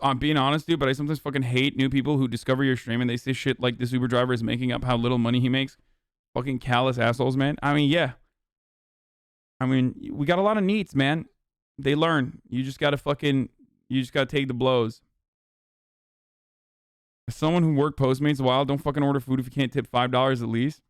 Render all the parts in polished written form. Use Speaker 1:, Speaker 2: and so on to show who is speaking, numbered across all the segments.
Speaker 1: I'm being honest, dude, but I sometimes fucking hate new people who discover your stream and they say shit like this Uber driver is making up how little money he makes. Fucking callous assholes, man. I mean, yeah. I mean, we got a lot of neats, man. They learn. You just gotta take the blows. As someone who worked Postmates a while, don't fucking order food if you can't tip $5 at least.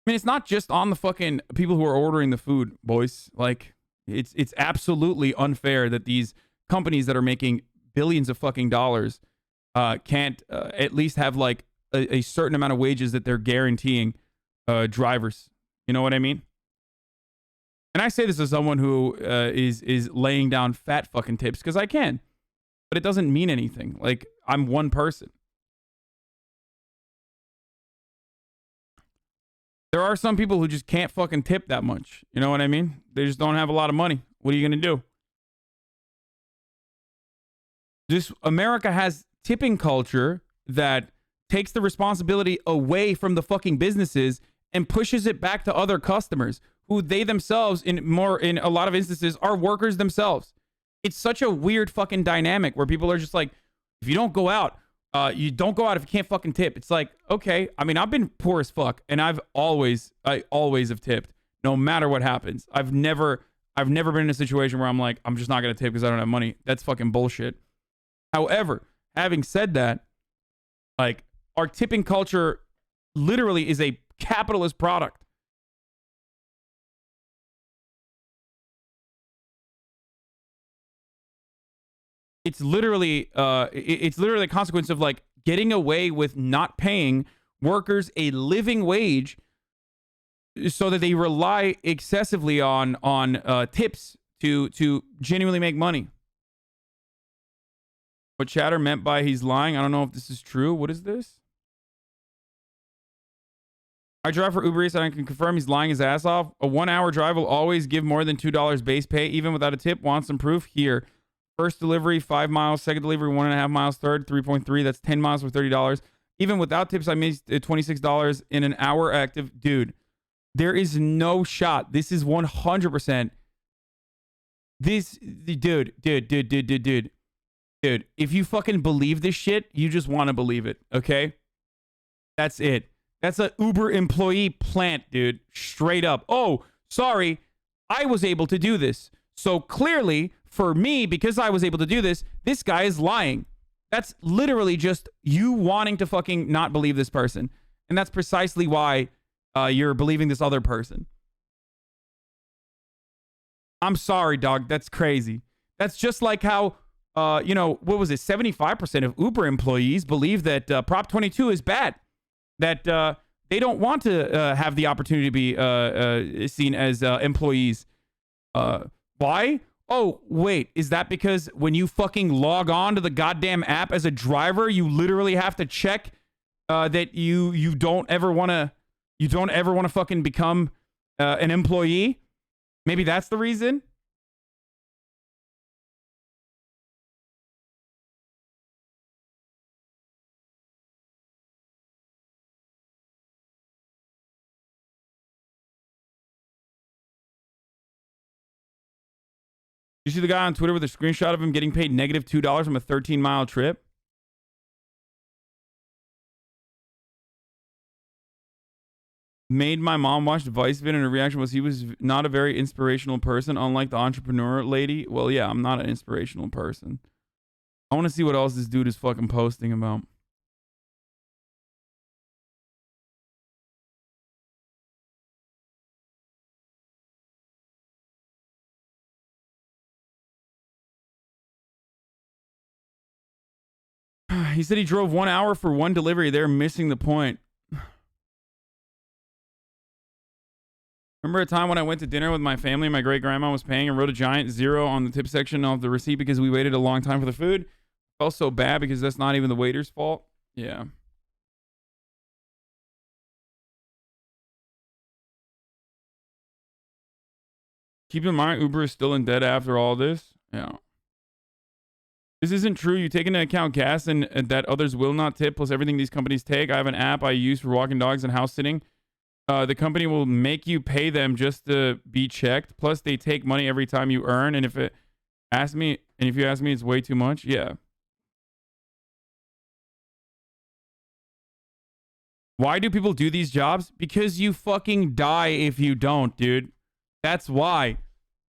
Speaker 1: I mean, it's not just on the fucking people who are ordering the food, boys. Like, it's absolutely unfair that these companies that are making billions of fucking dollars can't at least have like a certain amount of wages that they're guaranteeing drivers. You know what I mean? And I say this as someone who is laying down fat fucking tips because I can, but it doesn't mean anything. Like, I'm one person. There are some people who just can't fucking tip that much. You know what I mean? They just don't have a lot of money. What are you going to do? Just America has tipping culture that takes the responsibility away from the fucking businesses and pushes it back to other customers who they themselves in a lot of instances are workers themselves. It's such a weird fucking dynamic where people are just like, if you don't go out, you don't go out if you can't fucking tip. It's like, okay. I mean, I've been poor as fuck and I always have tipped no matter what happens. I've never been in a situation where I'm like, I'm just not going to tip because I don't have money. That's fucking bullshit. However, having said that, like, our tipping culture literally is a capitalist product. It's literally a consequence of like getting away with not paying workers a living wage so that they rely excessively on tips to genuinely make money. What Chatter meant by he's lying, I don't know if this is true. What is this? I drive for Uber Eats and I can confirm he's lying his ass off. A 1 hour drive will always give more than $2 base pay, even without a tip. Want some proof? Here. First delivery, 5 miles. Second delivery, 1.5 miles. Third, 3.3. That's 10 miles for $30. Even without tips, I made $26 in an hour active. Dude, there is no shot. This is 100%. Dude, if you fucking believe this shit, you just want to believe it, okay? That's it. That's an Uber employee plant, dude. Straight up. Oh, sorry. I was able to do this. So clearly, for me, because I was able to do this, this guy is lying. That's literally just you wanting to fucking not believe this person. And that's precisely why you're believing this other person. I'm sorry, dog. That's crazy. That's just like how, what was it? 75% of Uber employees believe that Prop 22 is bad. That they don't want to have the opportunity to be seen as employees. Why? Oh, wait. Is that because when you fucking log on to the goddamn app as a driver, you literally have to check that you don't ever want to fucking become an employee? Maybe that's the reason. You see the guy on Twitter with a screenshot of him getting paid negative $2 from a 13-mile trip? Made my mom watch Vice vid and her reaction was he was not a very inspirational person, unlike the entrepreneur lady. Well, yeah, I'm not an inspirational person. I want to see what else this dude is fucking posting about. He said he drove 1 hour for one delivery. They're missing the point. Remember a time when I went to dinner with my family and my great grandma was paying and wrote a giant zero on the tip section of the receipt because we waited a long time for the food? I felt so bad because that's not even the waiter's fault. Yeah. Keep in mind, Uber is still in debt after all this. Yeah. This isn't true. You take into account gas and that others will not tip, plus everything these companies take. I have an app I use for walking dogs and house sitting. The company will make you pay them just to be checked. Plus, they take money every time you earn. And if Ask me, and if you ask me, it's way too much. Yeah. Why do people do these jobs? Because you fucking die if you don't, dude. That's why.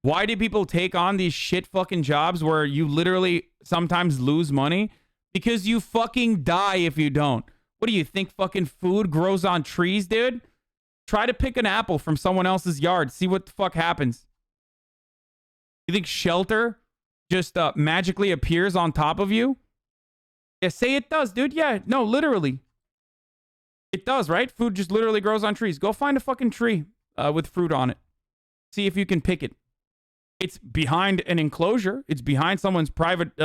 Speaker 1: Why do people take on these shit fucking jobs where you literally sometimes lose money? Because you fucking die if you don't. What do you think fucking food grows on trees, dude? Try to pick an apple from someone else's yard. See what the fuck happens. You think shelter just magically appears on top of you? Yeah, say it does, dude. Yeah, no, literally. It does, right? Food just literally grows on trees. Go find a fucking tree with fruit on it. See if you can pick it. It's behind an enclosure. It's behind someone's private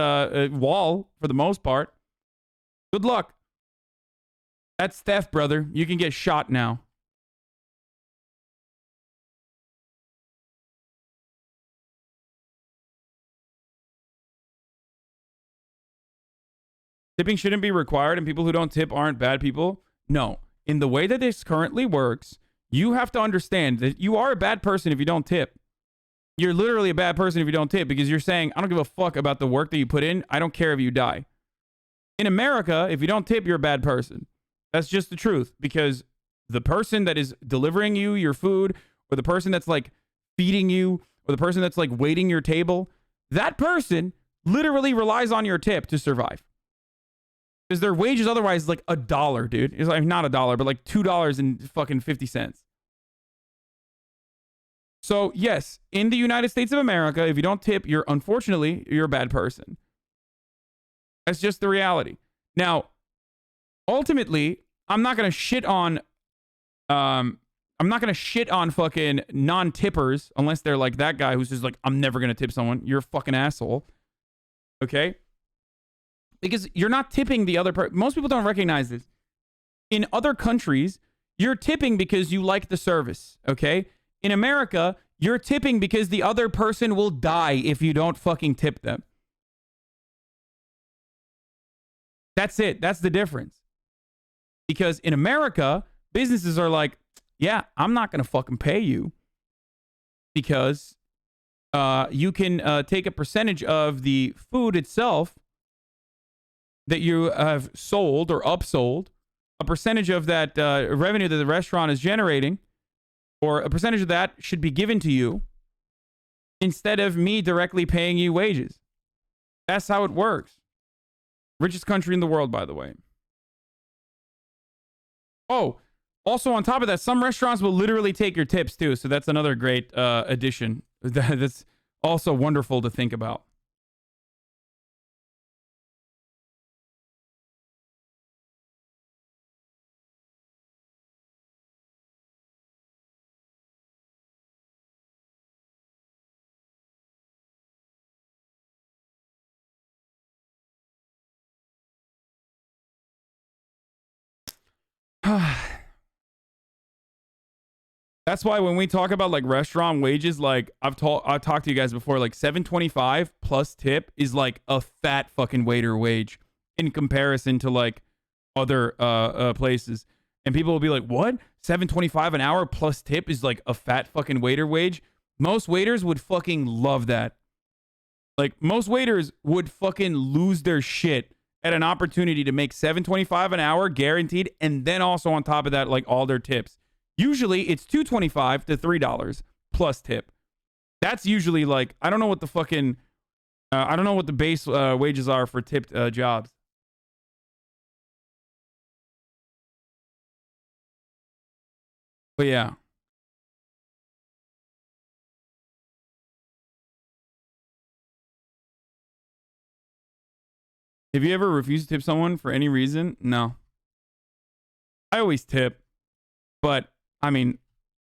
Speaker 1: wall for the most part. Good luck. That's theft, brother. You can get shot now. Tipping shouldn't be required, and people who don't tip aren't bad people. No. In the way that this currently works, you have to understand that you are a bad person if you don't tip. You're literally a bad person if you don't tip because you're saying, I don't give a fuck about the work that you put in. I don't care if you die. In America, if you don't tip, you're a bad person. That's just the truth, because the person that is delivering you your food, or the person that's like feeding you, or the person that's like waiting your table, that person literally relies on your tip to survive. Because their wages otherwise is like $1, dude. It's like not $1, but like $2 and fucking 50 cents. So yes, in the United States of America, if you don't tip, you're a bad person. That's just the reality. Now, ultimately, I'm not gonna shit on fucking non-tippers unless they're like that guy who's just like, I'm never gonna tip someone. You're a fucking asshole. Okay? Because you're not tipping the other person. Most people don't recognize this. In other countries, you're tipping because you like the service. Okay? In America, you're tipping because the other person will die if you don't fucking tip them. That's it. That's the difference. Because in America, businesses are like, yeah, I'm not going to fucking pay you because you can take a percentage of the food itself that you have sold or upsold, a percentage of that revenue that the restaurant is generating, or a percentage of that should be given to you instead of me directly paying you wages. That's how it works. Richest country in the world, by the way. Oh, also on top of that, some restaurants will literally take your tips too. So that's another great addition. That's also wonderful to think about. That's why when we talk about like restaurant wages, like I've talked to you guys before, like $7.25 plus tip is like a fat fucking waiter wage in comparison to like other places. And people will be like, "What? $7.25 an hour plus tip is like a fat fucking waiter wage?" Most waiters would fucking love that. Like most waiters would fucking lose their shit at an opportunity to make $7.25 an hour guaranteed, and then also on top of that, like all their tips. Usually it's $2.25 to $3 plus tip. That's usually like, I don't know what the fucking I don't know what the base wages are for tipped jobs. But yeah. Have you ever refused to tip someone for any reason? No. I always tip, but I mean,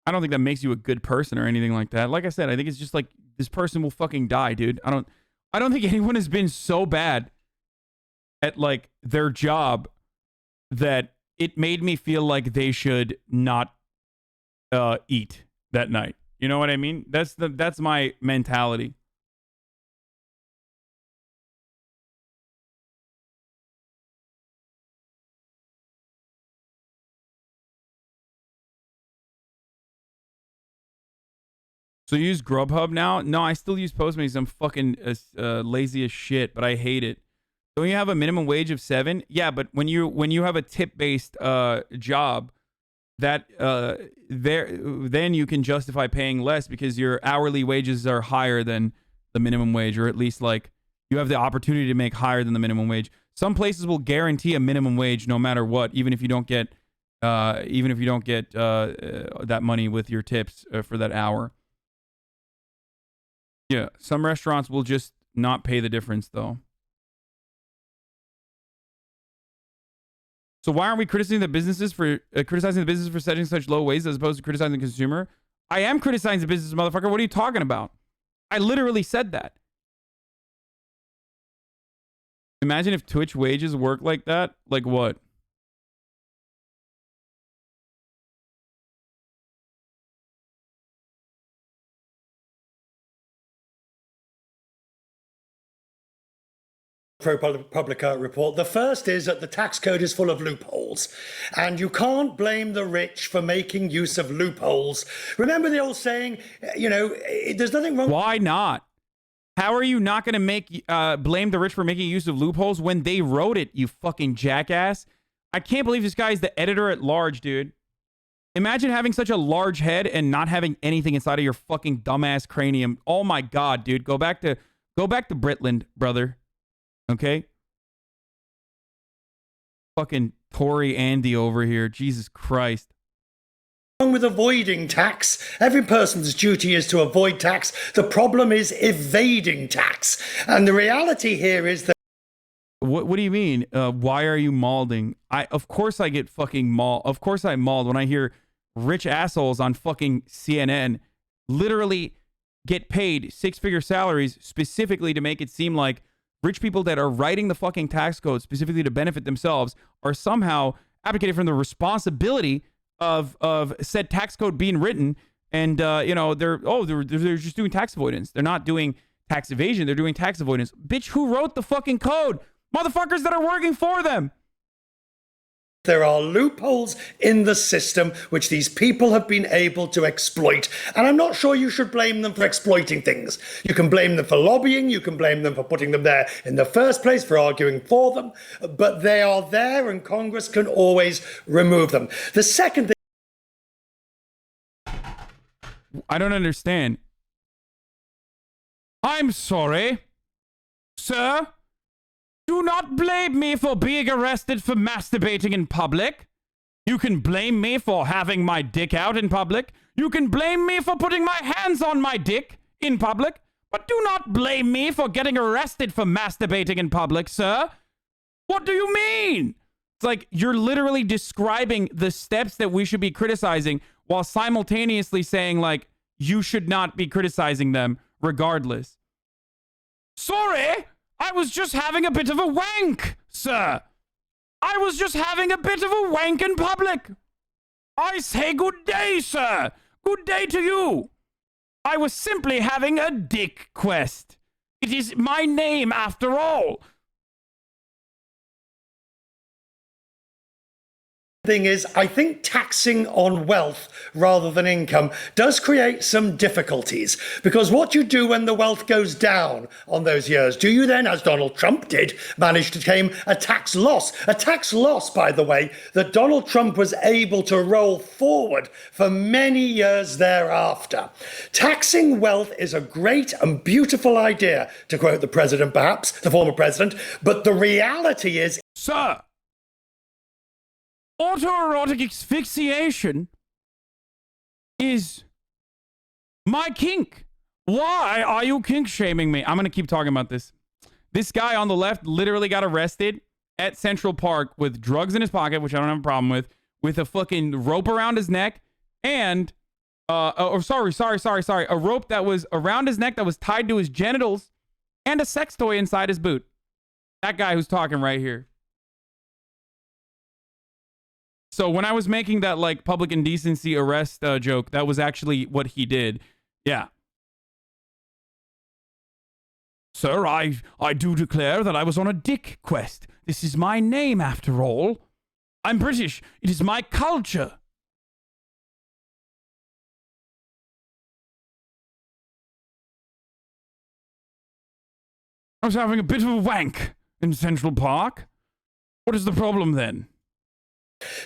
Speaker 1: I don't think that makes you a good person or anything like that. Like I said, I think it's just like this person will fucking die, dude. I don't think anyone has been so bad at like their job that it made me feel like they should not eat that night. You know what I mean? That's my mentality. So you use Grubhub now? No, I still use Postmates. I'm fucking lazy as shit, but I hate it. Don't you have a minimum wage of 7? Yeah, but when you have a tip-based job, that then you can justify paying less because your hourly wages are higher than the minimum wage, or at least like you have the opportunity to make higher than the minimum wage. Some places will guarantee a minimum wage no matter what, even if you don't get that money with your tips for that hour. Yeah, some restaurants will just not pay the difference though. So why aren't we criticizing the businesses for setting such low wages as opposed to criticizing the consumer? I am criticizing the business, motherfucker. What are you talking about? I literally said that. Imagine if Twitch wages work like that. Like what?
Speaker 2: ProPublica report. The first is that the tax code is full of loopholes, and you can't blame the rich for making use of loopholes. Remember the old saying, there's nothing wrong.
Speaker 1: Why not? How are you not going to blame the rich for making use of loopholes when they wrote it, you fucking jackass? I can't believe this guy is the editor at large, dude. Imagine having such a large head and not having anything inside of your fucking dumbass cranium. Oh my god, dude. Go back to Britland, brother. Okay? Fucking Tory Andy over here. Jesus Christ.
Speaker 2: Wrong with avoiding tax. Every person's duty is to avoid tax. The problem is evading tax. And the reality here is that...
Speaker 1: What do you mean? Why are you malding? Of course I get fucking mauled. Of course I mauled when I hear rich assholes on fucking CNN literally get paid six-figure salaries specifically to make it seem like rich people that are writing the fucking tax code specifically to benefit themselves are somehow abdicated from the responsibility of said tax code being written, and they're just doing tax avoidance. They're not doing tax evasion. They're doing tax avoidance. Bitch, who wrote the fucking code? Motherfuckers that are working for them.
Speaker 2: There are loopholes in the system which these people have been able to exploit. And I'm not sure you should blame them for exploiting things. You can blame them for lobbying. You can blame them for putting them there in the first place, for arguing for them. But they are there, and Congress can always remove them. The second thing...
Speaker 1: I don't understand. I'm sorry, sir. Do not blame me for being arrested for masturbating in public. You can blame me for having my dick out in public. You can blame me for putting my hands on my dick in public. But do not blame me for getting arrested for masturbating in public, sir. What do you mean? It's like you're literally describing the steps that we should be criticizing while simultaneously saying, like, you should not be criticizing them regardless. Sorry, I was just having a bit of a wank, sir. I was just having a bit of a wank in public. I say good day, sir. Good day to you. I was simply having a dick quest. It is my name after all.
Speaker 2: Thing is, I think taxing on wealth rather than income does create some difficulties, because what you do when the wealth goes down on those years, do you then, as Donald Trump did, manage to claim a tax loss? A tax loss, by the way, that Donald Trump was able to roll forward for many years thereafter. Taxing wealth is a great and beautiful idea, to quote the president, perhaps, the former president, but the reality is...
Speaker 1: Sir! Autoerotic asphyxiation is my kink. Why are you kink shaming me? I'm going to keep talking about this. This guy on the left literally got arrested at Central Park with drugs in his pocket, which I don't have a problem with a fucking rope around his neck, and a rope that was around his neck that was tied to his genitals, and a sex toy inside his boot. That guy who's talking right here. So when I was making that, like, public indecency arrest joke, that was actually what he did. Yeah. Sir, I do declare that I was on a dick quest. This is my name, after all. I'm British. It is my culture. I was having a bit of a wank in Central Park. What is the problem then?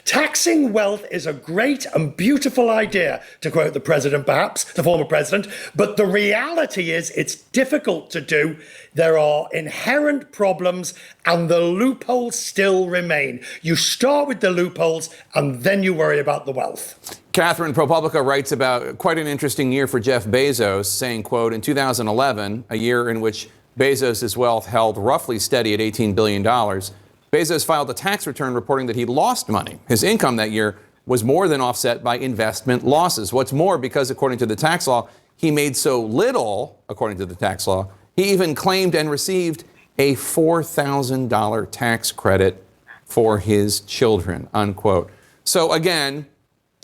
Speaker 2: Taxing wealth is a great and beautiful idea, to quote the president, perhaps, the former president, but the reality is it's difficult to do. There are inherent problems and the loopholes still remain. You start with the loopholes and then you worry about the wealth.
Speaker 3: Catherine, ProPublica writes about quite an interesting year for Jeff Bezos, saying, quote, in 2011, a year in which Bezos' wealth held roughly steady at $18 billion, Bezos filed a tax return reporting that he lost money. His income that year was more than offset by investment losses. What's more, because according to the tax law, he made so little, according to the tax law, he even claimed and received a $4,000 tax credit for his children, unquote. So again,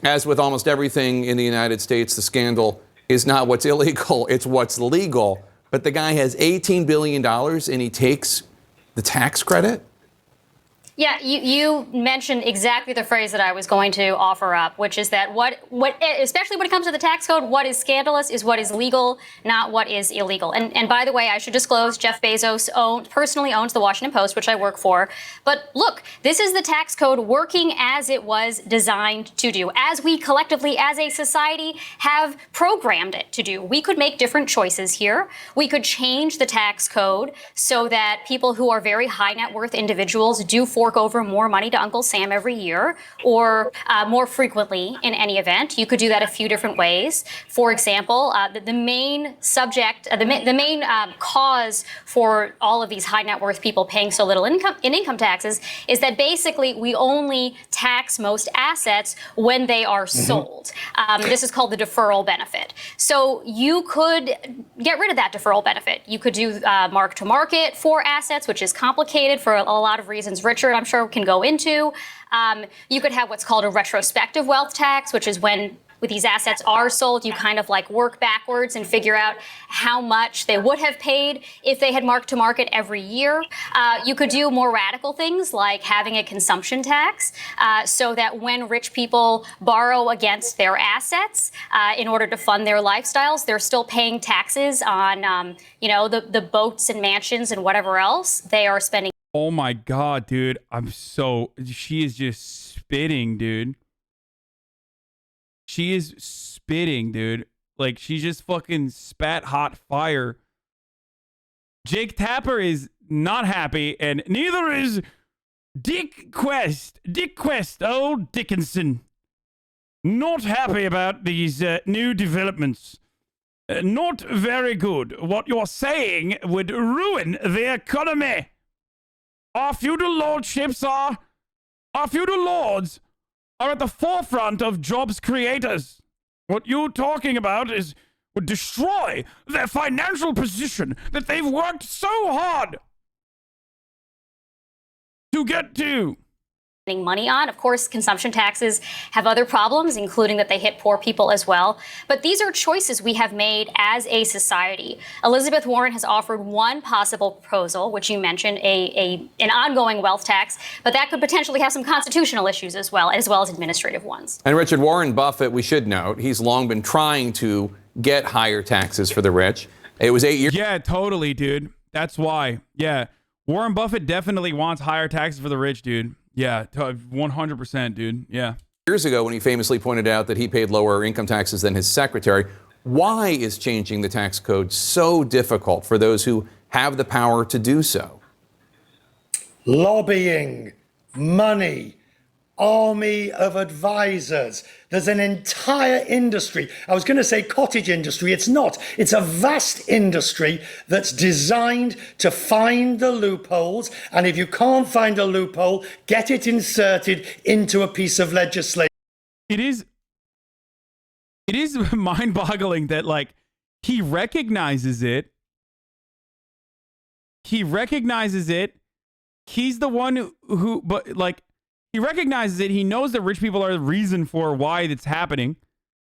Speaker 3: as with almost everything in the United States, the scandal is not what's illegal, it's what's legal. But the guy has $18 billion and he takes the tax credit?
Speaker 4: Yeah, you mentioned exactly the phrase that I was going to offer up, which is that what especially when it comes to the tax code, what is scandalous is what is legal, not what is illegal. And by the way, I should disclose Jeff Bezos personally owns the Washington Post, which I work for. But look, this is the tax code working as it was designed to do, as we collectively as a society have programmed it to do. We could make different choices here. We could change the tax code so that people who are very high net worth individuals do fork over more money to Uncle Sam every year, or more frequently in any event. You could do that a few different ways. For example, the main subject, the main cause for all of these high net worth people paying so little income taxes is that basically we only tax most assets when they are sold. This is called the deferral benefit. So you could get rid of that deferral benefit. You could do mark to market for assets, which is complicated for a lot of reasons. Richard, I'm sure, can go into. You could have what's called a retrospective wealth tax, which is when these assets are sold, you kind of like work backwards and figure out how much they would have paid if they had marked to market every year. You could do more radical things like having a consumption tax, so that when rich people borrow against their assets in order to fund their lifestyles, they're still paying taxes on, the boats and mansions and whatever else they are spending.
Speaker 1: Oh my God, dude. She is just spitting, dude. She is spitting, dude. Like, she just fucking spat hot fire. Jake Tapper is not happy, and neither is Dick Quest. Dick Quest, old Dickinson. Not happy about these new developments. Not very good. What you're saying would ruin the economy. Our feudal lords are at the forefront of jobs creators. What you're talking about would destroy their financial position that they've worked so hard to get to.
Speaker 4: Money on. Of course, consumption taxes have other problems, including that they hit poor people as well. But these are choices we have made as a society. Elizabeth Warren has offered one possible proposal, which you mentioned, an ongoing wealth tax, but that could potentially have some constitutional issues as well as administrative ones.
Speaker 3: And Richard, Warren Buffett, we should note, he's long been trying to get higher taxes for the rich. It was 8 years.
Speaker 1: Yeah, totally, dude. That's why. Yeah. Warren Buffett definitely wants higher taxes for the rich, dude. Yeah, 100%, dude. Yeah.
Speaker 3: Years ago, when he famously pointed out that he paid lower income taxes than his secretary. Why is changing the tax code so difficult for those who have the power to do so?
Speaker 2: Lobbying, money, army of advisors. There's an entire industry. I was going to say cottage industry. It's not. It's a vast industry that's designed to find the loopholes. And if you can't find a loophole, get it inserted into a piece of legislation.
Speaker 1: It is mind-boggling that, like, he recognizes it. He's the one who but like, he recognizes it. He knows that rich people are the reason for why it's happening.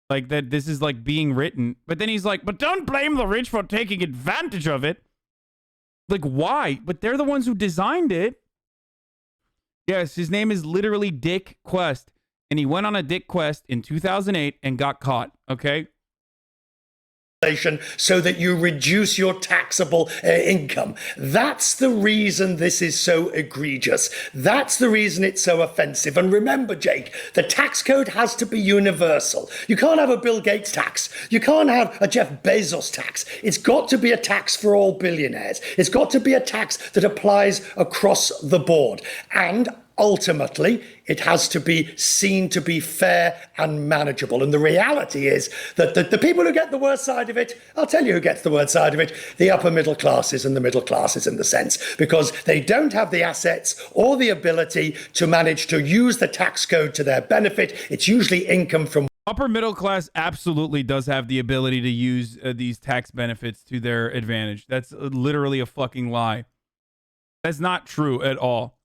Speaker 1: Like, that this is, like, being written. But then he's like, but don't blame the rich for taking advantage of it. Like, why? But they're the ones who designed it. Yes, his name is literally Dick Quest. And he went on a Dick Quest in 2008 and got caught, okay?
Speaker 2: so that you reduce your taxable income. That's the reason this is so egregious. That's the reason it's so offensive. And remember, Jake, the tax code has to be universal. You can't have a Bill Gates tax. You can't have a Jeff Bezos tax. It's got to be a tax for all billionaires. It's got to be a tax that applies across the board. And ultimately, it has to be seen to be fair and manageable. And the reality is that the people who get the worst side of it, I'll tell you who gets the worst side of it, the upper middle classes and the middle classes in the sense, because they don't have the assets or the ability to manage to use the tax code to their benefit. It's usually income from
Speaker 1: upper middle class absolutely does have the ability to use these tax benefits to their advantage. That's literally a fucking lie. That's not true at all.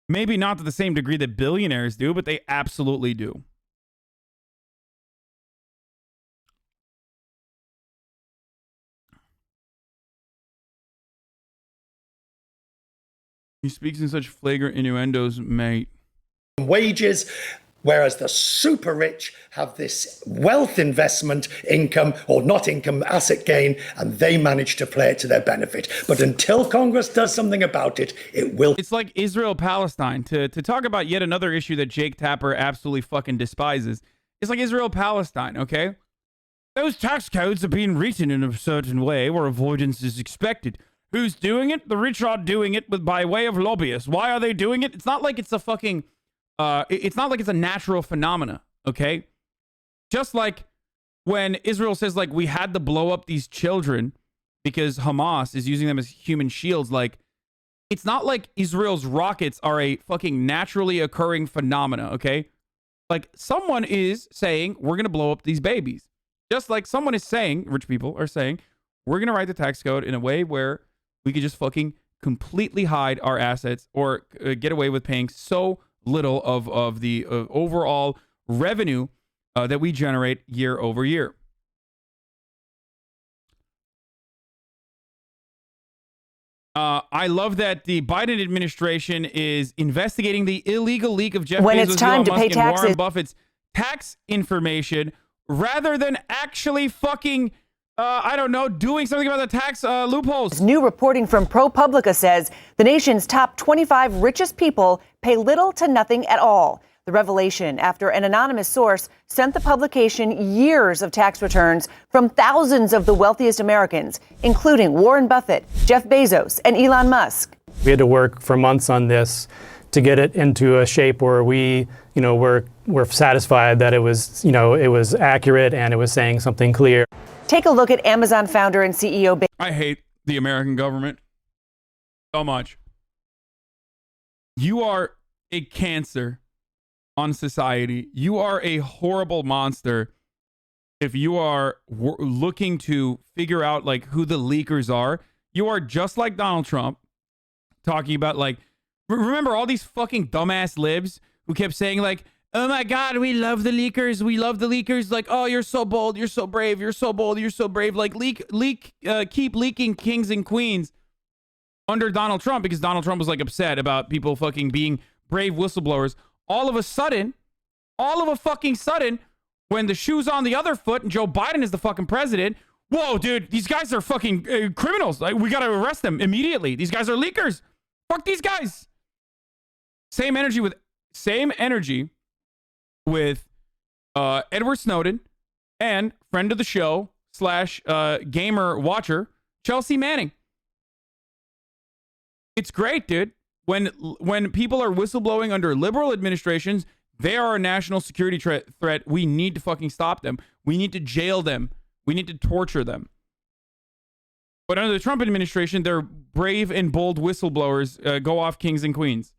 Speaker 1: Maybe not to the same degree that billionaires do, but they absolutely do. He speaks in such flagrant innuendos, mate.
Speaker 2: Wages, whereas the super rich have this wealth investment income, or not income, asset gain, and they manage to play it to their benefit. But until Congress does something about it, it will.
Speaker 1: It's like Israel-Palestine. To talk about yet another issue that Jake Tapper absolutely fucking despises. It's like Israel-Palestine, okay? Those tax codes are being written in a certain way where avoidance is expected. Who's doing it? The rich are doing it by way of lobbyists. Why are they doing it? It's not like it's a fucking... it's not like it's a natural phenomena, okay? Just like when Israel says, like, we had to blow up these children because Hamas is using them as human shields, like, it's not like Israel's rockets are a fucking naturally occurring phenomena, okay? Like, someone is saying, we're going to blow up these babies. Just like someone is saying, rich people are saying, we're going to write the tax code in a way where we could just fucking completely hide our assets or get away with paying so little of the overall revenue that we generate year over year. I love that the Biden administration is investigating the illegal leak of Jeff Bezos,
Speaker 5: it's time
Speaker 1: Elon
Speaker 5: to
Speaker 1: Musk,
Speaker 5: pay
Speaker 1: and
Speaker 5: taxes.
Speaker 1: Warren Buffett's tax information rather than actually fucking, I don't know, doing something about the tax loopholes.
Speaker 5: New reporting from ProPublica says the nation's top 25 richest people pay little to nothing at all. The revelation after an anonymous source sent the publication years of tax returns from thousands of the wealthiest Americans, including Warren Buffett, Jeff Bezos, and Elon Musk.
Speaker 6: We had to work for months on this to get it into a shape where we're satisfied that it was accurate and it was saying something clear.
Speaker 5: Take a look at Amazon founder and CEO
Speaker 1: I hate the American government so much. You are a cancer on society. You are a horrible monster if you are looking to figure out like who the leakers are. You are just like Donald Trump talking about like, remember all these fucking dumbass libs who kept saying like, oh my God, we love the leakers. We love the leakers. Like, oh, you're so bold. You're so brave. You're so bold. You're so brave. Like keep leaking kings and queens under Donald Trump because Donald Trump was like upset about people fucking being brave whistleblowers. All of a fucking sudden, when the shoe's on the other foot and Joe Biden is the fucking president, whoa, dude, these guys are fucking criminals. Like, we got to arrest them immediately. These guys are leakers. Fuck these guys. Same energy with Edward Snowden and friend of the show / gamer watcher, Chelsea Manning. It's great, dude. When people are whistleblowing under liberal administrations, they are a national security threat. We need to fucking stop them. We need to jail them. We need to torture them. But under the Trump administration, they're brave and bold whistleblowers, go off kings and queens.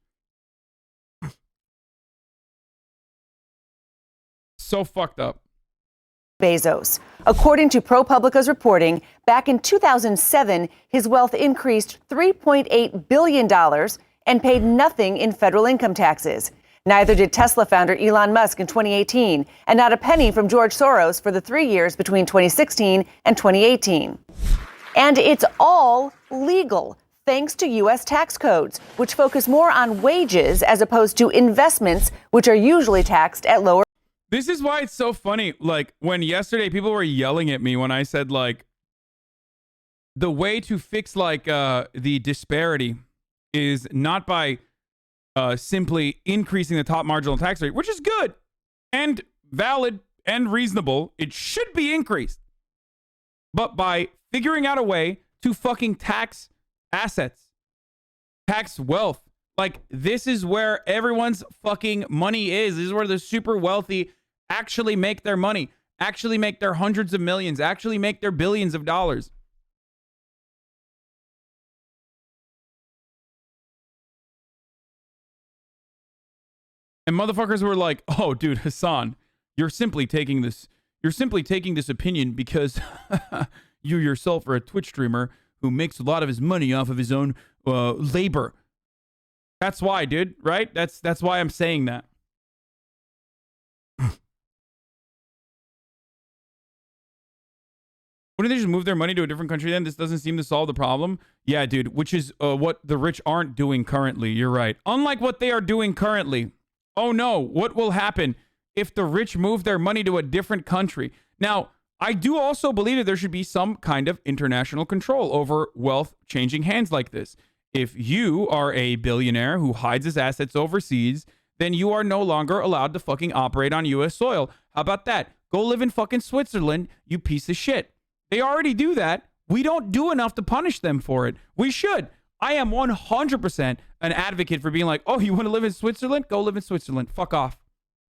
Speaker 1: So fucked up.
Speaker 5: Bezos. According to ProPublica's reporting, back in 2007, his wealth increased $3.8 billion and paid nothing in federal income taxes. Neither did Tesla founder Elon Musk in 2018, and not a penny from George Soros for the 3 years between 2016 and 2018. And it's all legal, thanks to U.S. tax codes, which focus more on wages as opposed to investments, which are usually taxed at lower.
Speaker 1: This is why it's so funny. Like, when yesterday people were yelling at me when I said, like, the way to fix, like, the disparity is not by simply increasing the top marginal tax rate, which is good and valid and reasonable. It should be increased. But by figuring out a way to fucking tax assets, tax wealth. Like, this is where everyone's fucking money is. This is where the super wealthy actually make their money, actually make their hundreds of millions, actually make their billions of dollars. And motherfuckers were like, "Oh, dude, Hassan, you're simply taking this opinion because you yourself are a Twitch streamer who makes a lot of his money off of his own labor." That's why, dude, right? That's why I'm saying that. Wouldn't they just move their money to a different country then? This doesn't seem to solve the problem. Yeah, dude, which is what the rich aren't doing currently. You're right. Unlike what they are doing currently. Oh no, what will happen if the rich move their money to a different country? Now, I do also believe that there should be some kind of international control over wealth changing hands like this. If you are a billionaire who hides his assets overseas, then you are no longer allowed to fucking operate on U.S. soil. How about that? Go live in fucking Switzerland, you piece of shit. They already do that. We don't do enough to punish them for it. We should. I am 100% an advocate for being like, oh, you want to live in Switzerland? Go live in Switzerland. Fuck off.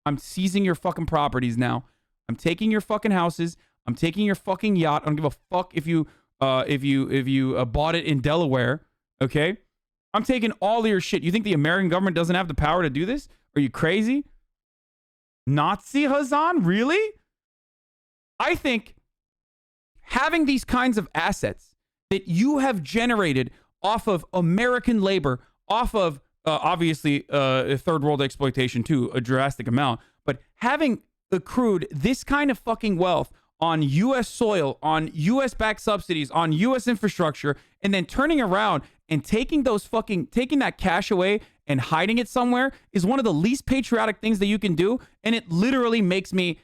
Speaker 1: I'm seizing your fucking properties now. I'm taking your fucking houses. I'm taking your fucking yacht. I don't give a fuck if you bought it in Delaware. Okay? I'm taking all of your shit. You think the American government doesn't have the power to do this? Are you crazy? Nazi Hassan? Really? I think having these kinds of assets that you have generated off of American labor, off of obviously third world exploitation too, a drastic amount, but having accrued this kind of fucking wealth on U.S. soil, on U.S. backed subsidies, on U.S. infrastructure, and then turning around and taking that cash away and hiding it somewhere is one of the least patriotic things that you can do. And it literally makes me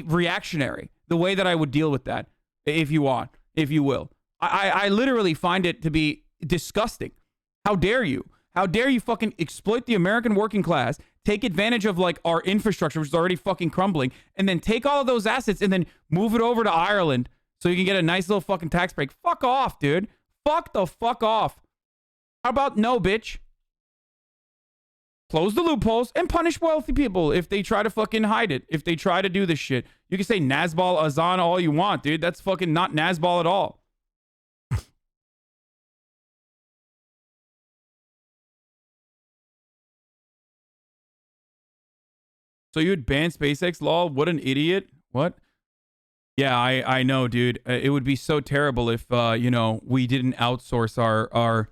Speaker 1: reactionary, the way that I would deal with that, if you will. I literally find it to be disgusting. How dare you? How dare you fucking exploit the American working class, take advantage of like our infrastructure, which is already fucking crumbling, and then take all of those assets and then move it over to Ireland so you can get a nice little fucking tax break. Fuck off, dude. Fuck the fuck off. How about no, bitch? Close the loopholes and punish wealthy people if they try to fucking hide it. If they try to do this shit. You can say Nazbal Azan all you want, dude. That's fucking not Nazbal at all. So you'd ban SpaceX, lol? What an idiot. What? Yeah, I know, dude. It would be so terrible if, we didn't outsource our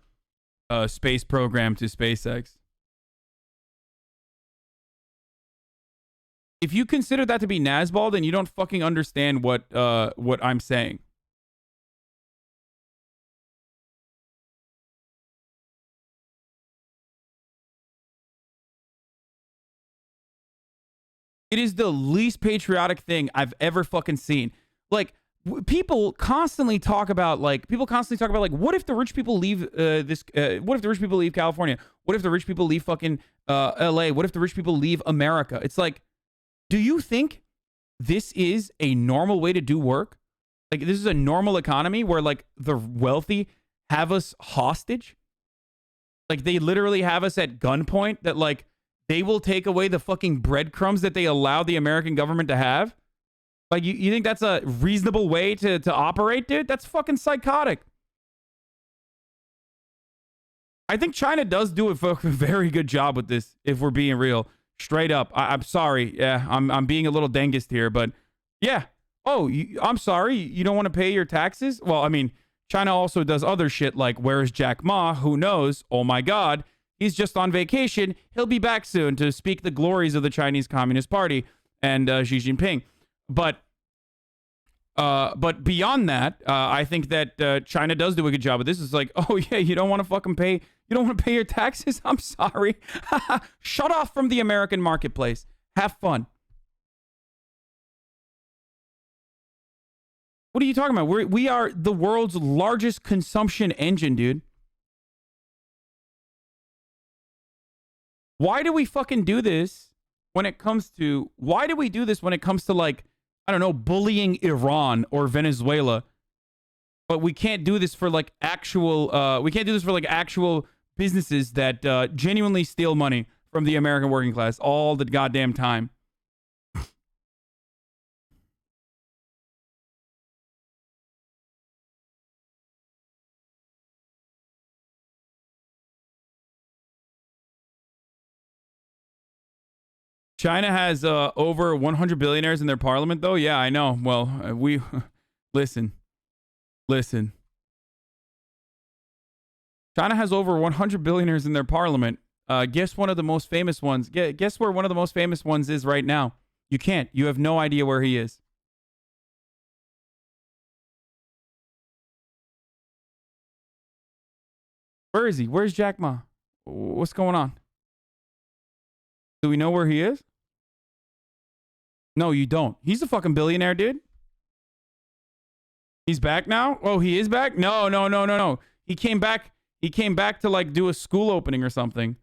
Speaker 1: space program to SpaceX. If you consider that to be Nazbal, then you don't fucking understand what I'm saying. It is the least patriotic thing I've ever fucking seen. Like, people constantly talk about like, what if the rich people leave what if the rich people leave California? What if the rich people leave fucking LA? What if the rich people leave America? It's like, do you think this is a normal way to do work? Like, this is a normal economy where like the wealthy have us hostage? Like, they literally have us at gunpoint, that like they will take away the fucking breadcrumbs that they allow the American government to have? Like, you think that's a reasonable way to operate, dude? That's fucking psychotic. I think China does do a very good job with this, if we're being real. Straight up. I'm sorry. Yeah, I'm being a little dengist here, but yeah. Oh, I'm sorry. You don't want to pay your taxes? Well, I mean, China also does other shit like, where is Jack Ma? Who knows? Oh my God. He's just on vacation. He'll be back soon to speak the glories of the Chinese Communist Party and Xi Jinping. But beyond that, I think that China does do a good job of this. It's like, oh yeah, you don't want to fucking pay. You don't want to pay your taxes? I'm sorry. Shut off from the American marketplace. Have fun. What are you talking about? We are the world's largest consumption engine, dude. Why do we fucking do this when it comes to, why do we do this when it comes to, like, I don't know, bullying Iran or Venezuela? But we can't do this for like actual, we can't do this for like actual businesses that genuinely steal money from the American working class all the goddamn time. China has over 100 billionaires in their parliament, though. Yeah, I know. Well, we listen. China has over 100 billionaires in their parliament. Guess one of the most famous ones. Guess where one of the most famous ones is right now. You can't. You have no idea where he is. Where is he? Where's Jack Ma? What's going on? Do we know where he is? No, you don't. He's a fucking billionaire, dude. He's back now? Oh, he is back? No. He came back. He came back to like do a school opening or something.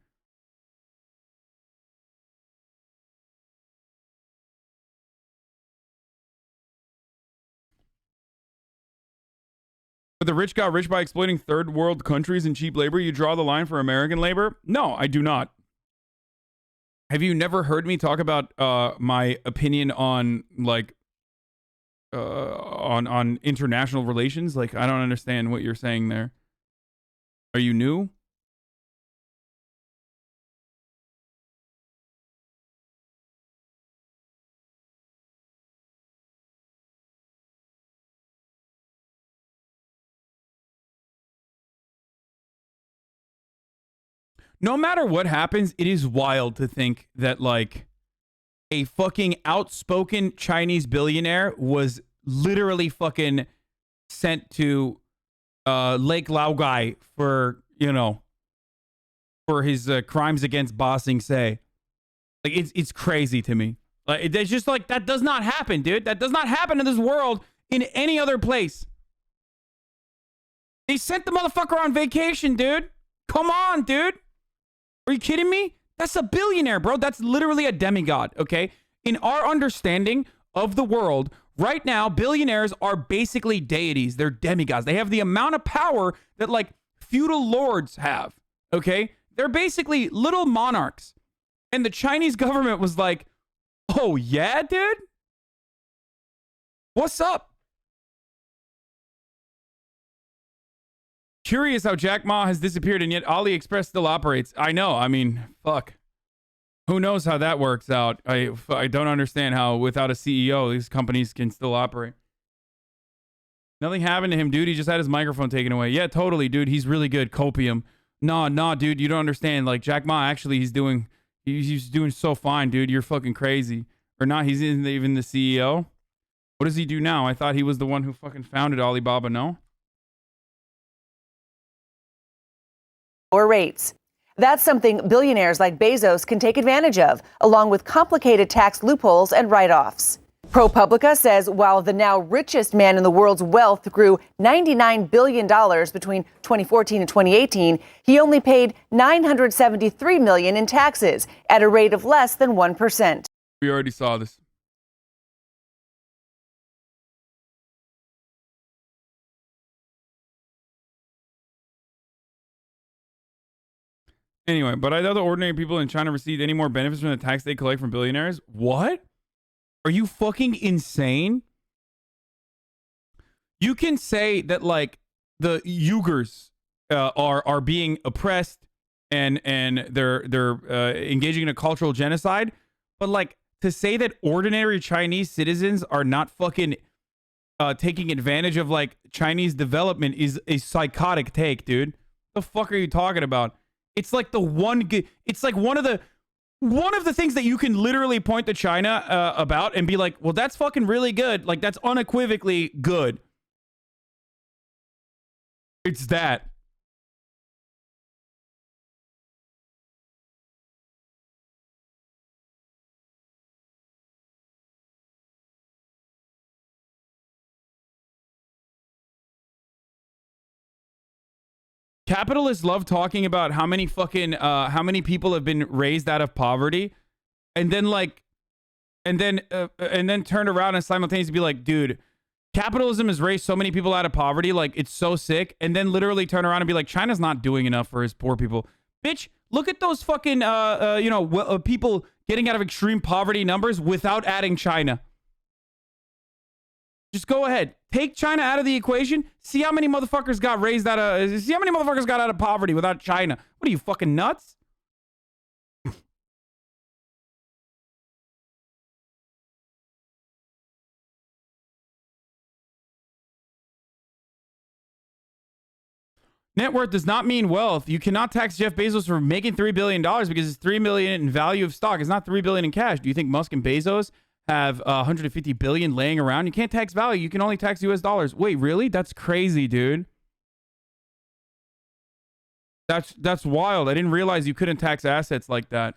Speaker 1: But the rich got rich by exploiting third world countries and cheap labor. You draw the line for American labor? No, I do not. Have you never heard me talk about my opinion on like on international relations? Like, I don't understand what you're saying there. Are you new? No matter what happens, it is wild to think that like a fucking outspoken Chinese billionaire was literally fucking sent to Lake Laogai for, you know, for his crimes against Ba Sing Se. Like, it's crazy to me. Like, it's just like, that does not happen, dude. That does not happen in this world in any other place. They sent the motherfucker on vacation, dude. Come on, dude. Are you kidding me? That's a billionaire, bro. That's literally a demigod, okay? In our understanding of the world, right now, billionaires are basically deities. They're demigods. They have the amount of power that, like, feudal lords have, okay? They're basically little monarchs. And the Chinese government was like, oh, yeah, dude? What's up? Curious how Jack Ma has disappeared and yet AliExpress still operates. I know. I mean, fuck. Who knows how that works out? I don't understand how without a CEO these companies can still operate. Nothing happened to him, dude. He just had his microphone taken away. Yeah, totally, dude. He's really good. Copium. Nah, dude. You don't understand. Like, Jack Ma, actually, he's doing so fine, dude. You're fucking crazy. Or not, he's isn't even the CEO. What does he do now? I thought he was the one who fucking founded Alibaba, no?
Speaker 5: Or rates. That's something billionaires like Bezos can take advantage of, along with complicated tax loopholes and write-offs. ProPublica says while the now richest man in the world's wealth grew $99 billion between 2014 and 2018, he only paid $973 million in taxes at a rate of less than 1%.
Speaker 1: We already saw this. Anyway, but I doubt the ordinary people in China received any more benefits from the tax they collect from billionaires. What? Are you fucking insane? You can say that like the Uyghurs are being oppressed and they're engaging in a cultural genocide, but like to say that ordinary Chinese citizens are not fucking taking advantage of like Chinese development is a psychotic take, dude. The fuck are you talking about? It's like it's like one of the things that you can literally point to China about and be like, well, that's fucking really good. Like, that's unequivocally good. It's that. capitalists love talking about how many fucking how many people have been raised out of poverty, and then turn around and simultaneously be like, dude, capitalism has raised so many people out of poverty, like it's so sick, and then literally turn around and be like, China's not doing enough for his poor people. Bitch, look at those fucking people getting out of extreme poverty numbers without adding China. Just go ahead. Take China out of the equation. See how many motherfuckers got raised out of... See how many motherfuckers got out of poverty without China. What are you, fucking nuts? Net worth does not mean wealth. You cannot tax Jeff Bezos for making $3 billion because it's $3 million in value of stock. It's not $3 billion in cash. Do you think Musk and Bezos have 150 billion laying around? You can't tax value. You can only tax US dollars. Wait, really? That's crazy, dude. That's wild. I didn't realize you couldn't tax assets like that.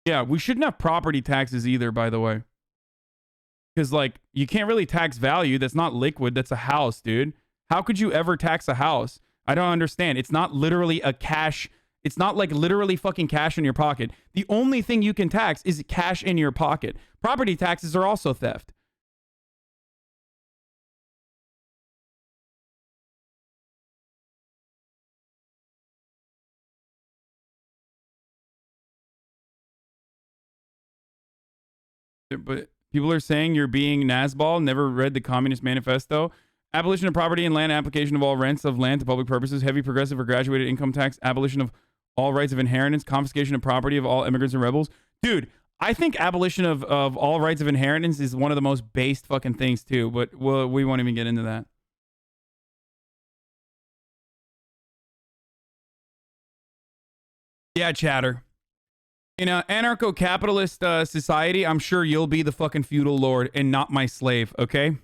Speaker 1: Yeah, we shouldn't have property taxes either, by the way. Because, like, you can't really tax value. That's not liquid. That's a house, dude. How could you ever tax a house? I don't understand. It's not literally a cash. It's not like literally fucking cash in your pocket. The only thing you can tax is cash in your pocket. Property taxes are also theft. But people are saying you're being Nazball, never read the Communist Manifesto. Abolition of property and land, application of all rents of land to public purposes, heavy progressive or graduated income tax, abolition of all rights of inheritance, confiscation of property of all immigrants and rebels. Dude, I think abolition of all rights of inheritance is one of the most based fucking things too, but we won't even get into that. Yeah, chatter. In an anarcho-capitalist society, I'm sure you'll be the fucking feudal lord and not my slave, okay?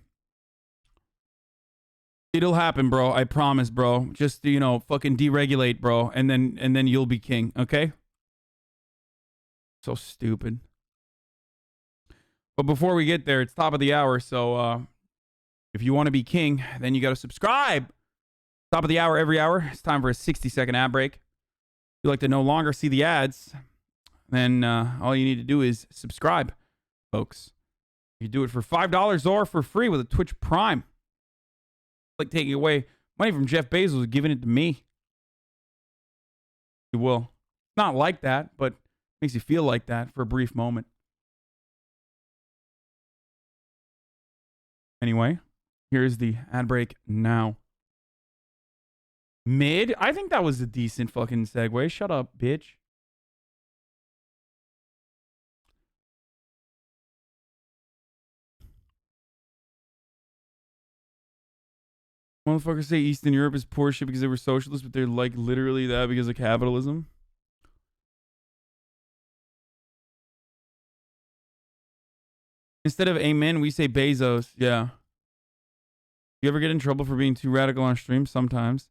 Speaker 1: It'll happen, bro. I promise, bro. Just, you know, fucking deregulate, bro, and then you'll be king, okay? So stupid. But before we get there, it's top of the hour, so if you want to be king, then you got to subscribe. Top of the hour every hour. It's time for a 60-second ad break. If you'd like to no longer see the ads, then all you need to do is subscribe, folks. You do it for $5 or for free with a Twitch Prime. Like taking away money from Jeff Bezos and giving it to me. You will. Not like that, but makes you feel like that for a brief moment. Anyway, here's the ad break now. Mid? I think that was a decent fucking segue. Shut up, bitch. Motherfuckers say Eastern Europe is poor shit because they were socialists, but they're like literally that because of capitalism. Instead of amen, we say Bezos. Yeah. You ever get in trouble for being too radical on stream? Sometimes.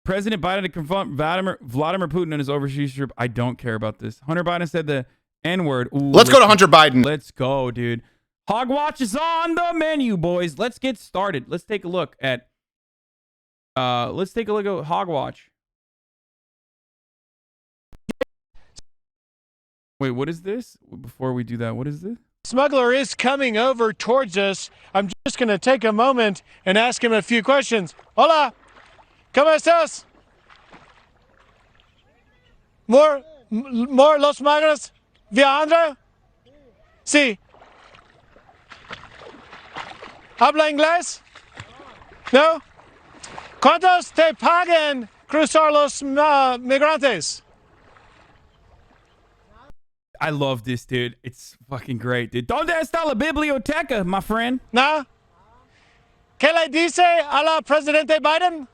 Speaker 1: President Biden to confront Vladimir Putin on his overseas trip. I don't care about this. Hunter Biden said the N-word.
Speaker 7: Let's go to Hunter Biden.
Speaker 1: Let's go, dude. Hogwatch is on the menu, boys. Let's get started. Let's take a look at Hogwatch. Wait, what is this? Before we do that, what is this?
Speaker 8: Smuggler is coming over towards us. I'm just going to take a moment and ask him a few questions. Hola, ¿cómo estás? More los magros viajando? Sí. ¿Habla inglés? No. ¿Cuántos te pagan cruzar los migrantes?
Speaker 1: I love this, dude. It's fucking great, dude. ¿Dónde está la biblioteca, my friend?
Speaker 8: ¿No? ¿Qué le dice a la presidente Biden?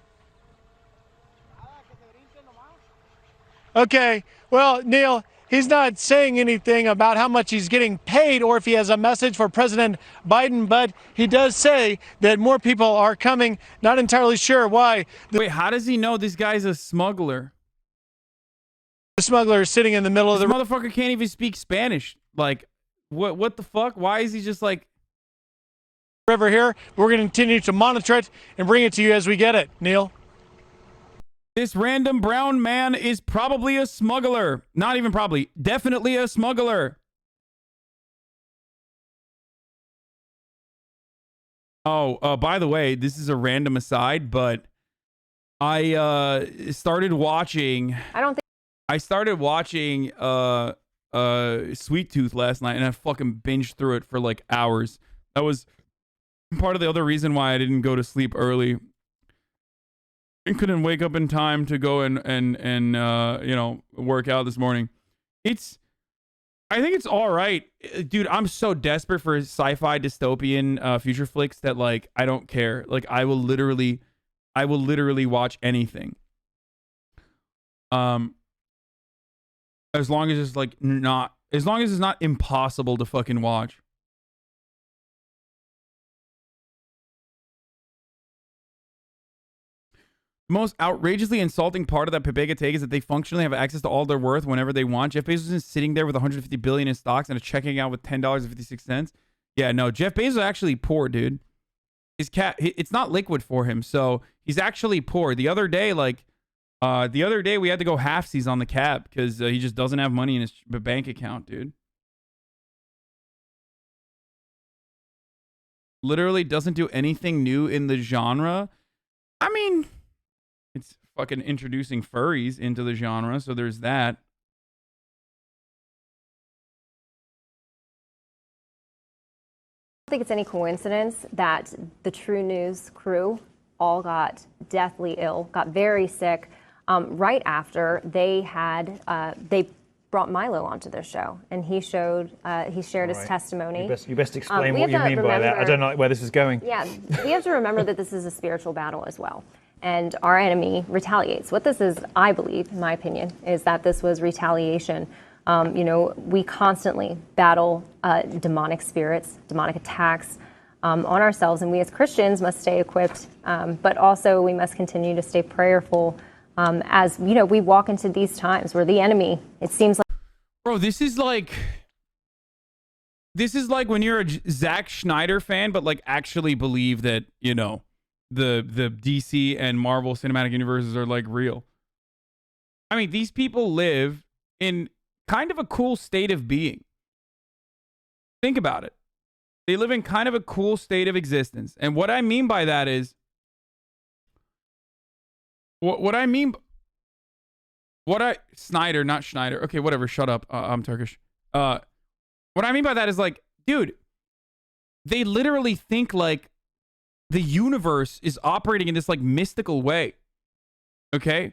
Speaker 8: Okay, well, Neil, he's not saying anything about how much he's getting paid or if he has a message for President Biden, but he does say that more people are coming. Not entirely sure why.
Speaker 1: Wait, how does he know this guy's a smuggler?
Speaker 8: The smuggler is sitting in the middle of the
Speaker 1: motherfucker can't even speak Spanish. Like, what the fuck? Why is he just like
Speaker 8: river here? We're going to continue to monitor it and bring it to you as we get it, Neil.
Speaker 1: This random brown man is probably a smuggler. Not even probably. Definitely a smuggler. Oh, by the way, this is a random aside, but I started watching... I started watching Sweet Tooth last night, and I fucking binged through it for like hours. That was part of the other reason why I didn't go to sleep early. I couldn't wake up in time to go and you know, work out this morning. I think it's all right. Dude, I'm so desperate for sci-fi dystopian future flicks that like I don't care. Like I will literally watch anything. As long as it's like not, as long as it's not impossible to fucking watch. The most outrageously insulting part of that Pepega take is that they functionally have access to all their worth whenever they want. Jeff Bezos is sitting there with 150 billion in stocks and a checking out with $10.56. Yeah, no, Jeff Bezos is actually poor, dude. His cat, it's not liquid for him, so he's actually poor. The other day, like, we had to go halfsies on the cab because he just doesn't have money in his bank account, dude. Literally doesn't do anything new in the genre. I mean, it's fucking introducing furries into the genre, so there's that.
Speaker 7: I don't think it's any coincidence that the True News crew all got deathly ill, got very sick, right after they had they brought Milo onto their show, and he shared his testimony.
Speaker 9: You best explain what you mean by that. I don't know where this is going.
Speaker 7: Yeah, we have to remember that this is a spiritual battle as well, and our enemy retaliates. What this is, I believe, in my opinion, is that this was retaliation. You know, we constantly battle demonic spirits, demonic attacks on ourselves, and we as Christians must stay equipped, but also we must continue to stay prayerful as, you know, we walk into these times where the enemy, it seems like...
Speaker 1: Bro, this is like when you're a Zack Snyder fan, but like actually believe that, you know, the DC and Marvel Cinematic Universes are like real. I mean, these people live in kind of a cool state of being. Think about it. They live in kind of a cool state of existence. And what I mean by that is, Snyder, not Schneider. Okay, whatever. Shut up. I'm Turkish. What I mean by that is like, dude, they literally think like the universe is operating in this like mystical way. Okay?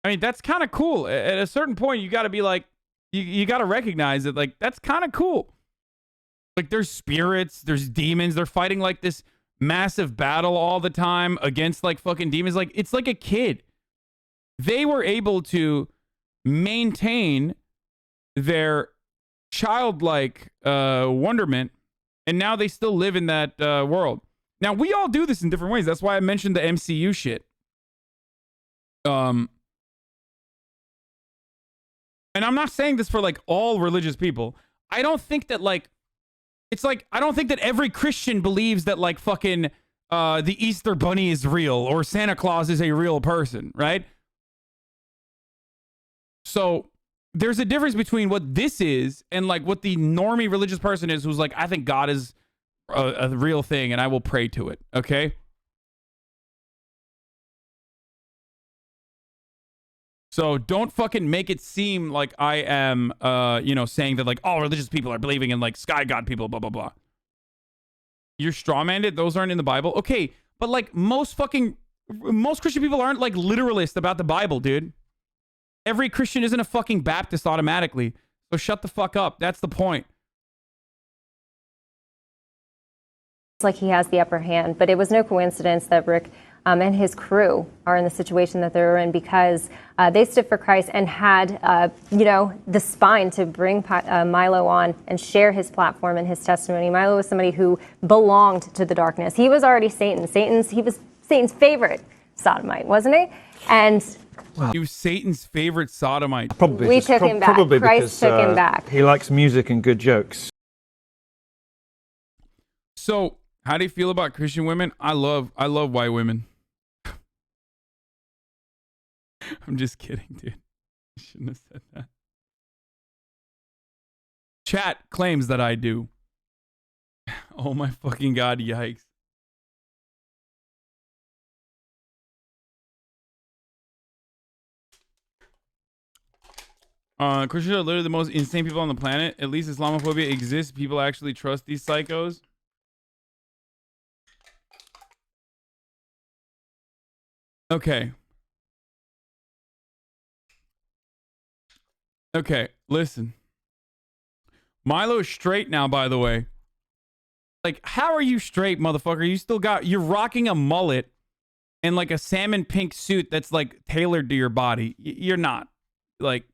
Speaker 1: I mean, that's kind of cool. At a certain point, you got to be like, you got to recognize that, like, that's kind of cool. Like, there's spirits, there's demons, they're fighting like this massive battle all the time against like fucking demons. Like, it's like a kid. They were able to maintain their childlike wonderment, and now they still live in that world. Now, we all do this in different ways. That's why I mentioned the MCU shit. And I'm not saying this for like all religious people. I don't think that like, it's like, I don't think that every Christian believes that like fucking the Easter Bunny is real or Santa Claus is a real person, right? So there's a difference between what this is and like what the normie religious person is who's like, I think God is a real thing and I will pray to it, okay? So don't fucking make it seem like I am, you know, saying that like all religious people are believing in like sky god people, blah, blah, blah. You're strawmanned. Those aren't in the Bible. Okay, but like most Christian people aren't like literalist about the Bible, dude. Every Christian isn't a fucking Baptist automatically. So shut the fuck up. That's the point.
Speaker 7: It's like he has the upper hand, but it was no coincidence that Rick and his crew are in the situation that they're in because they stood for Christ and had, you know, the spine to bring Milo on and share his platform and his testimony. Milo was somebody who belonged to the darkness. He was already Satan. He was Satan's favorite sodomite, wasn't he? And
Speaker 1: he was Satan's favorite sodomite.
Speaker 9: Probably
Speaker 7: we took him back.
Speaker 9: Probably
Speaker 7: Christ
Speaker 9: because,
Speaker 7: took him back.
Speaker 9: He likes music and good jokes.
Speaker 1: So, how do you feel about Christian women? I love white women. I'm just kidding, dude. I shouldn't have said that. Chat claims that I do. Oh my fucking god, yikes. Christians are literally the most insane people on the planet. At least Islamophobia exists. People actually trust these psychos. Okay. Okay, listen. Milo's straight now, by the way. Like, how are you straight, motherfucker? You're rocking a mullet and like a salmon pink suit that's like tailored to your body. You're not. Like,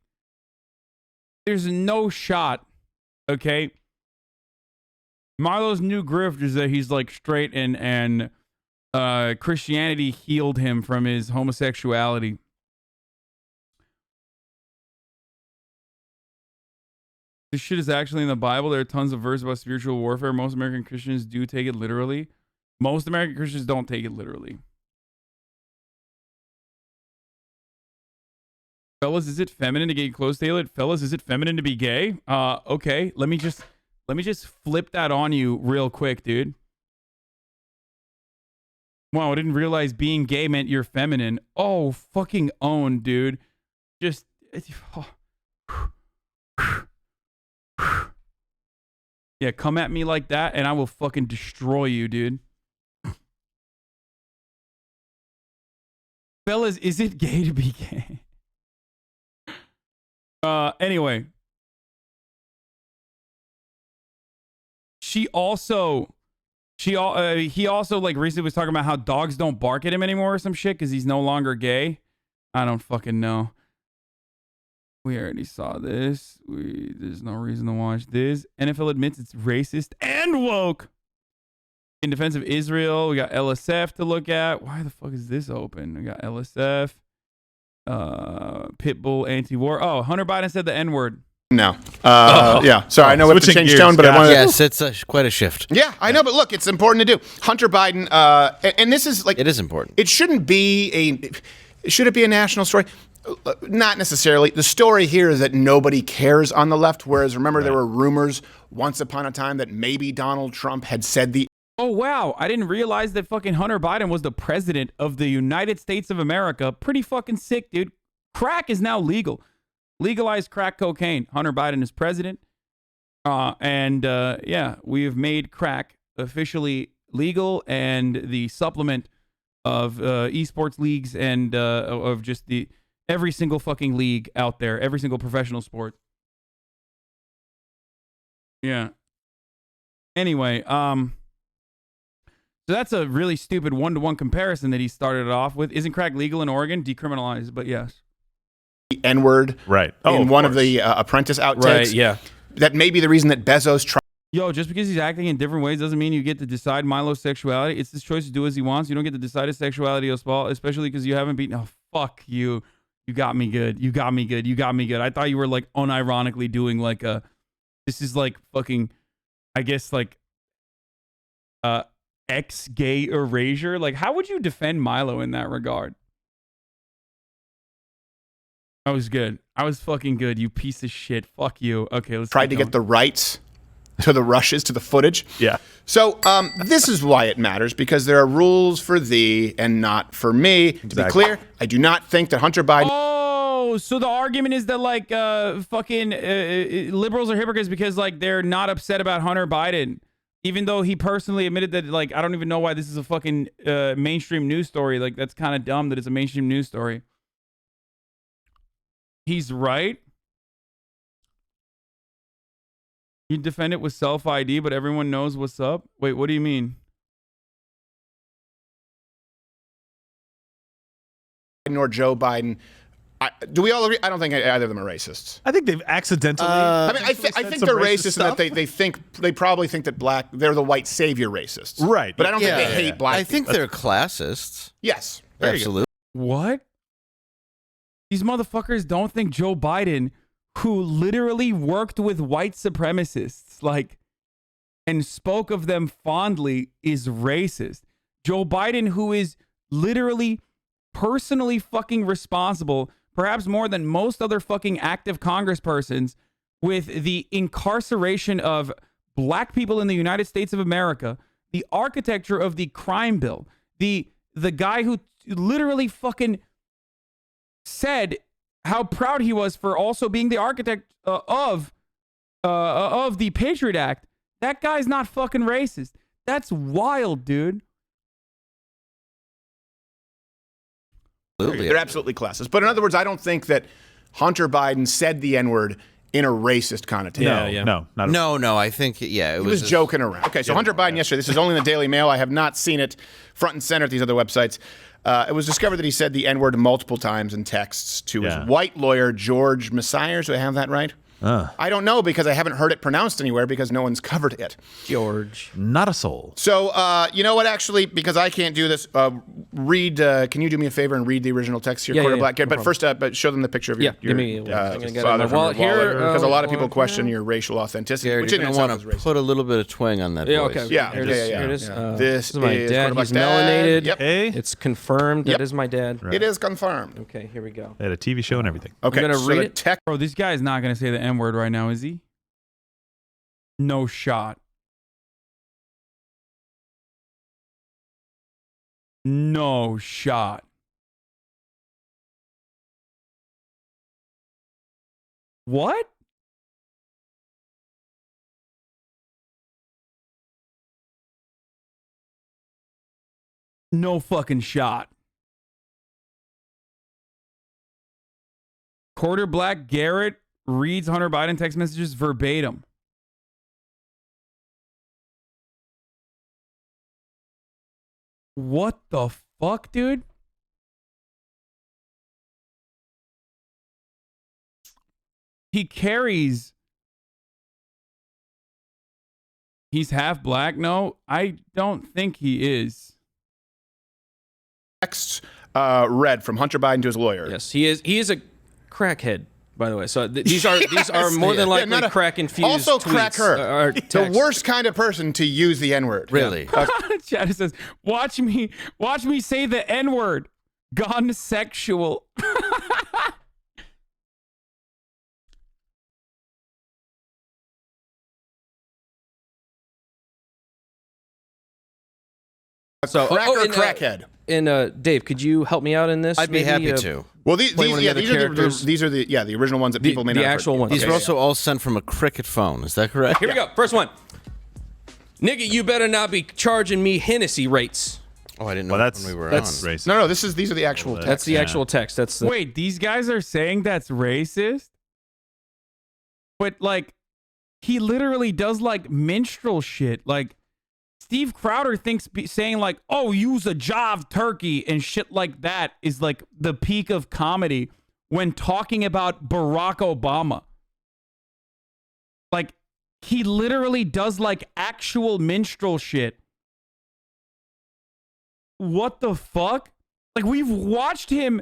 Speaker 1: there's no shot, okay? Milo's new grift is that he's like straight and Christianity healed him from his homosexuality. This shit is actually in the Bible. There are tons of verses about spiritual warfare. Most American Christians do take it literally. Most American Christians don't take it literally. Fellas, is it feminine to get close tailored? Fellas, is it feminine to be gay? Okay. Let me just flip that on you real quick, dude. Wow, I didn't realize being gay meant you're feminine. Oh, fucking own, dude. Just yeah, come at me like that and I will fucking destroy you, dude. Fellas, is it gay to be gay? Anyway. He also like recently was talking about how dogs don't bark at him anymore or some shit because he's no longer gay. I don't fucking know. We already saw this. There's no reason to watch this. NFL admits it's racist and woke. In defense of Israel, we got LSF to look at. Why the fuck is this open? We got LSF. Pitbull anti-war. Oh, Hunter Biden said the N-word.
Speaker 10: No. Yeah. Sorry, I know we have to change tone, but I want to.
Speaker 11: Yes, it's quite a shift.
Speaker 10: Yeah, I know, but look, it's important to do. Hunter Biden, and this is like.
Speaker 11: It is important.
Speaker 10: It shouldn't be should it be a national story? Not necessarily. The story here is that nobody cares on the left, whereas remember there were rumors once upon a time that maybe Donald Trump had said the.
Speaker 1: Oh, wow. I didn't realize that fucking Hunter Biden was the president of the United States of America. Pretty fucking sick, dude. Crack is now legal. Legalized crack cocaine. Hunter Biden is president. Yeah, we have made crack officially legal, and the supplement of esports leagues and of just every single fucking league out there, every single professional sport. Yeah. Anyway, so that's a really stupid one-to-one comparison that he started it off with. Isn't crack legal in Oregon? Decriminalized, but yes.
Speaker 10: The N-word in one of the Apprentice outtakes.
Speaker 11: Right, yeah.
Speaker 10: That may be the reason that Bezos tried.
Speaker 1: Yo, just because he's acting in different ways doesn't mean you get to decide Milo's sexuality. It's his choice to do as he wants. You don't get to decide his sexuality as well, especially because you haven't beaten. Oh, fuck you. You got me good. You got me good. You got me good. I thought you were like unironically doing like this is like fucking, I guess like, ex-gay erasure. Like, how would you defend Milo in that regard? I was good. I was fucking good, you piece of shit. Fuck you. Okay, let's
Speaker 10: tried to get the rights to the rushes, to the footage.
Speaker 9: Yeah.
Speaker 10: So this is why it matters, because there are rules for thee and not for me. To be clear, I do not think that Hunter Biden...
Speaker 1: Oh, so the argument is that like fucking liberals are hypocrites because like they're not upset about Hunter Biden. Even though he personally admitted that, like, I don't even know why this is a fucking mainstream news story. Like, that's kind of dumb that it's a mainstream news story. He's right. You defend it with self-ID, but everyone knows what's up? Wait, what do you mean?
Speaker 10: Nor Joe Biden. Do we all agree? I don't think either of them are racists.
Speaker 9: I think they've accidentally.
Speaker 10: I think they're racist in that they probably think that they're the white savior racists.
Speaker 9: Right.
Speaker 10: But I don't think they hate black people.
Speaker 11: I think they're classists.
Speaker 10: Yes.
Speaker 11: Absolutely.
Speaker 1: What? These motherfuckers don't think Joe Biden, who literally worked with white supremacists, like, and spoke of them fondly, is racist. Joe Biden, who is literally personally fucking responsible, perhaps more than most other fucking active congresspersons, with the incarceration of black people in the United States of America, the architecture of the crime bill, the guy who literally fucking said how proud he was for also being the architect of the Patriot Act. That guy's not fucking racist. That's wild, dude.
Speaker 10: They're absolutely classist. But in other words, I don't think that Hunter Biden said the N-word in a racist connotation.
Speaker 11: No, I think, it
Speaker 10: was joking around. Okay, so Hunter Biden yesterday, this is only in the Daily Mail. I have not seen it front and center at these other websites. It was discovered that he said the N-word multiple times in texts to his white lawyer, George Messiers. Do I have that right? I don't know because I haven't heard it pronounced anywhere because no one's covered it.
Speaker 12: George.
Speaker 9: Not a soul.
Speaker 10: So, you know what, actually, because I can't do this, read, can you do me a favor and read the original text here, Quarter Black? But first, but show them the picture of your father from your wallet, because a lot of people question your racial authenticity,
Speaker 11: Jared,
Speaker 10: which in
Speaker 11: you're
Speaker 10: itself
Speaker 11: going
Speaker 10: is
Speaker 11: to
Speaker 10: racist.
Speaker 11: put a little bit of twang on that voice.
Speaker 12: Okay.
Speaker 10: Yeah,
Speaker 12: Here it is.
Speaker 10: This
Speaker 12: is my dad.
Speaker 10: Quarter
Speaker 12: He's
Speaker 10: Black
Speaker 12: melanated.
Speaker 10: Yep.
Speaker 9: Hey.
Speaker 12: It's confirmed. That is my dad.
Speaker 10: It is confirmed.
Speaker 12: Okay, here we go.
Speaker 9: They had a TV show and everything.
Speaker 10: Okay,
Speaker 12: I'm gonna read
Speaker 10: the
Speaker 12: it.
Speaker 10: text.
Speaker 1: Bro, this guy is not going to say the N-word right now, is he? No shot. No shot. What? No fucking shot. Quarter Black Garrett reads Hunter Biden text messages verbatim. What the fuck, dude? He carries. He's half black? No, I don't think he is.
Speaker 10: Text read from Hunter Biden to his lawyer.
Speaker 12: Yes, he is. He is a crackhead, by the way. So these are more than likely crack infused.
Speaker 10: Also,
Speaker 12: tweets,
Speaker 10: crack her. The
Speaker 12: texts.
Speaker 10: worst kind of person to use the N-word.
Speaker 11: Really?
Speaker 1: Chad says, watch me say the N-word. Gone sexual.
Speaker 10: So, crackhead.
Speaker 12: And Dave, could you help me out in this?
Speaker 11: I'd be happy to.
Speaker 10: Well, these
Speaker 12: play one of the
Speaker 10: are
Speaker 12: other
Speaker 10: the
Speaker 12: characters.
Speaker 10: these are the original ones that people may
Speaker 12: the
Speaker 10: not have
Speaker 12: actual
Speaker 10: heard.
Speaker 12: ones.
Speaker 11: These
Speaker 12: Okay,
Speaker 11: were also all sent from a cricket phone. Is that correct?
Speaker 12: Here we go. First one. Nigga, you better not be charging me Hennessy rates.
Speaker 11: Oh, I didn't know
Speaker 9: Well, that's
Speaker 11: when we were
Speaker 9: that's
Speaker 11: on.
Speaker 9: racist.
Speaker 10: No, these are the actual text.
Speaker 12: That's the actual text. That's the,
Speaker 1: Wait, these guys are saying that's racist? But, like, he literally does, like, minstrel shit. Like, Steve Crowder thinks saying, like, oh, use a jive turkey and shit like that is, like, the peak of comedy when talking about Barack Obama. Like, he literally does, like, actual minstrel shit. What the fuck? Like, we've watched him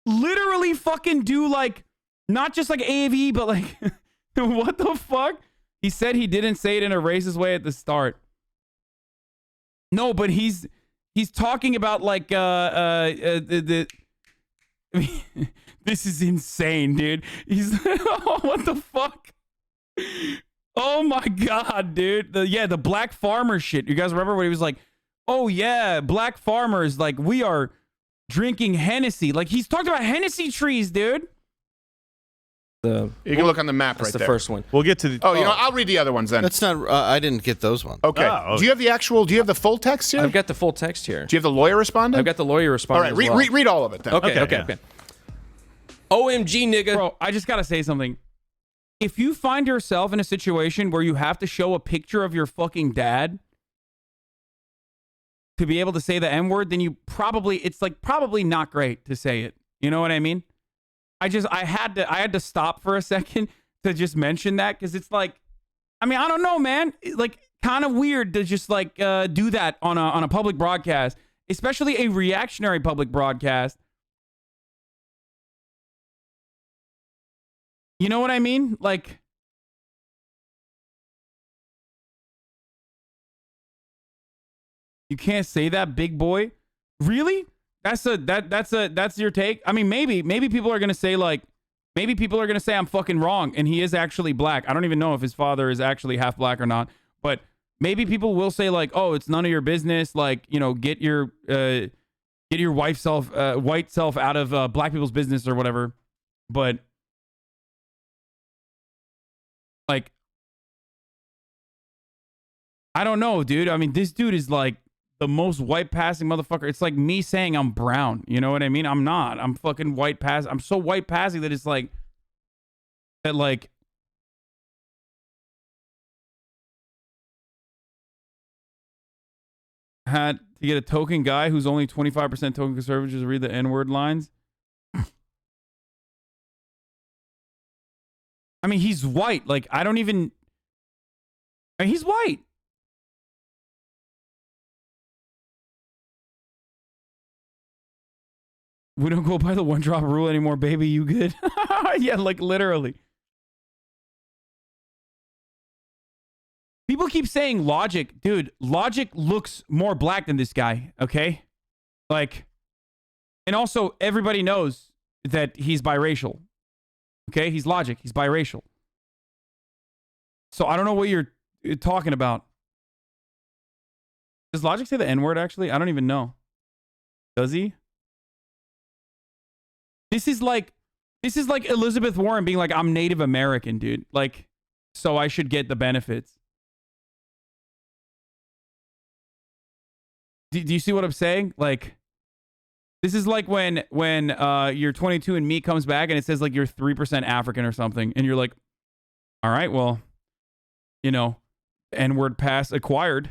Speaker 1: literally fucking do, like, not just like AAVE, but like, what the fuck? He said he didn't say it in a racist way at the start. No, but he's talking about like I mean, this is insane, dude. He's oh, what the fuck? Oh my god, dude. The black farmer shit. You guys remember when he was like, oh yeah, black farmers, like we are drinking Hennessy. Like he's talking about Hennessy trees, dude.
Speaker 10: You can look on the map
Speaker 12: that's
Speaker 10: right
Speaker 12: the
Speaker 10: there.
Speaker 12: first one.
Speaker 9: We'll get to the.
Speaker 10: Oh, you know, I'll read the other ones then.
Speaker 11: That's not. I didn't get those ones.
Speaker 10: Okay.
Speaker 9: Oh,
Speaker 10: Do you have the actual? Do you have the full text here?
Speaker 12: I've got the full text here.
Speaker 10: Do you have the lawyer responding?
Speaker 12: I've got the lawyer
Speaker 10: All
Speaker 12: responding.
Speaker 10: right.
Speaker 12: as well.
Speaker 10: Read all of it then.
Speaker 12: Okay. OMG, nigga.
Speaker 1: Bro, I just gotta say something. If you find yourself in a situation where you have to show a picture of your fucking dad to be able to say the N-word, then you it's probably not great to say it. You know what I mean? I had to stop for a second to just mention that because it's like, I mean, I don't know, man. Like, kind of weird to just like do that on a public broadcast, especially a reactionary public broadcast. You know what I mean? Like, you can't say that, big boy. Really? that's your take. I mean, maybe people are gonna say like, maybe people are gonna say I'm fucking wrong, and he is actually black. I don't even know if his father is actually half black or not, but maybe people will say like, oh, it's none of your business. Like, you know, get your white self out of black people's business or whatever. But like, I don't know, dude. I mean, this dude is like the most white passing motherfucker. It's like me saying I'm brown. You know what I mean? I'm not. I'm fucking white pass. I'm so white passing that it's like that. Like, had to get a token guy who's only 25% token conservative to read the N-word lines. I mean, he's white. Like, I don't even. I mean, he's white. We don't go by the one drop rule anymore, baby. You good? Yeah, like literally. People keep saying Logic. Dude, Logic looks more black than this guy, okay? Like, and also everybody knows that he's biracial. Okay? He's Logic. He's biracial. So I don't know what you're talking about. Does Logic say the N-word actually? I don't even know. Does he? This is like Elizabeth Warren being like, I'm Native American, dude. Like, so I should get the benefits. Do you see what I'm saying? Like, this is like when your 22andMe comes back and it says like you're 3% African or something, and you're like, all right, well, you know, N-word pass acquired.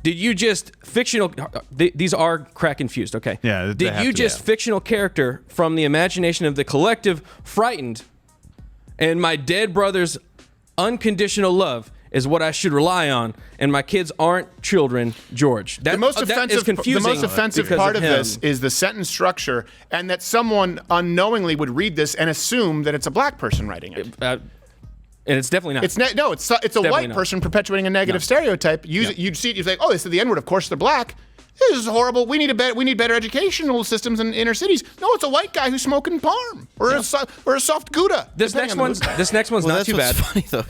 Speaker 12: Did you just fictional? These are crack infused. Okay.
Speaker 13: Yeah.
Speaker 12: Did you just fictional character from the imagination of the collective frightened, and my dead brother's unconditional love is what I should rely on, and my kids aren't children, George.
Speaker 10: The most offensive part of this is the sentence structure, and that someone unknowingly would read this and assume that it's a black person writing it.
Speaker 12: And it's definitely not.
Speaker 10: It's a white person perpetuating a negative stereotype. You'd see it. You'd say, "Oh, they said the N-word. Of course, they're black. This is horrible. We need better educational systems in inner cities." No, it's a white guy who's smoking parm or a soft Gouda.
Speaker 12: This next one's not too bad.
Speaker 11: That's funny though.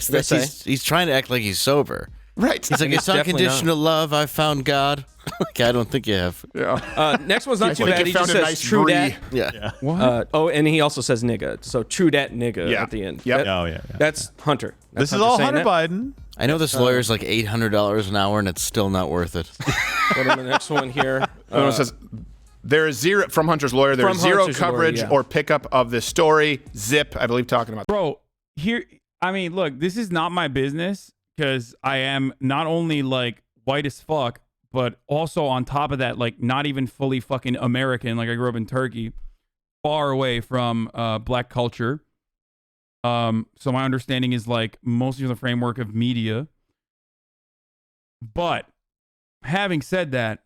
Speaker 11: He's trying to act like he's sober.
Speaker 10: Right.
Speaker 11: He's like, it's unconditional love. I found God. Like, I don't think you have.
Speaker 10: Yeah.
Speaker 12: Next one's not too bad. He just says
Speaker 10: nice
Speaker 12: true
Speaker 10: brie.
Speaker 12: dat.
Speaker 11: Yeah.
Speaker 1: What?
Speaker 12: And he also says nigga. So true dat nigga at the end.
Speaker 10: Yep.
Speaker 12: That's Hunter.
Speaker 13: This is all Hunter Biden.
Speaker 11: I know this lawyer's like $800 an hour, and it's still not worth it.
Speaker 12: Go to the next one here.
Speaker 10: It says, there is zero, from Hunter's lawyer, there is zero coverage or pickup of this story. Zip, I believe, talking about.
Speaker 1: Bro, here, I mean, look, this is not my business because I am not only like white as fuck, but also on top of that, like not even fully fucking American. Like I grew up in Turkey, far away from black culture. So my understanding is like mostly in the framework of media. But having said that,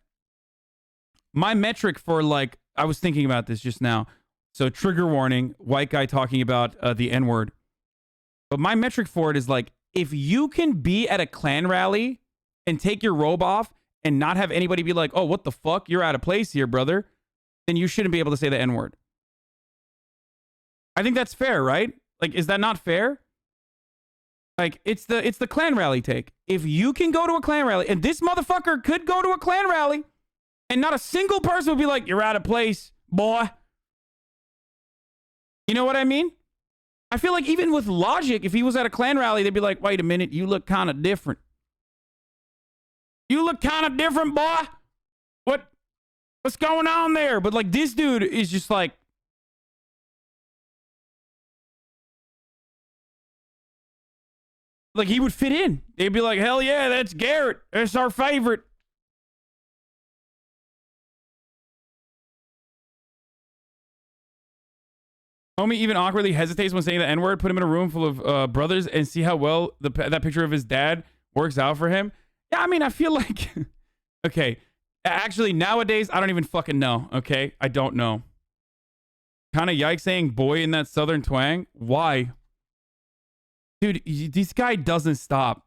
Speaker 1: my metric for like, I was thinking about this just now. So trigger warning, white guy talking about the N-word. But my metric for it is like, if you can be at a Klan rally and take your robe off and not have anybody be like, oh, what the fuck? You're out of place here, brother. Then you shouldn't be able to say the N-word. I think that's fair, right? Like, is that not fair? Like, it's the Klan rally take. If you can go to a Klan rally, and this motherfucker could go to a Klan rally, and not a single person would be like, you're out of place, boy. You know what I mean? I feel like even with Logic, if he was at a Klan rally, they'd be like, wait a minute, you look kind of different. You look kind of different, boy. What's going on there? But like, this dude is just like, he would fit in. They'd be like, hell yeah, that's Garrett. That's our favorite. Homie even awkwardly hesitates when saying the N-word. Put him in a room full of brothers and see how well that picture of his dad works out for him. Yeah, I mean, I feel like... Okay. Actually, nowadays, I don't even fucking know. Okay? I don't know. Kind of yikes saying boy in that southern twang. Why? Dude, this guy doesn't stop.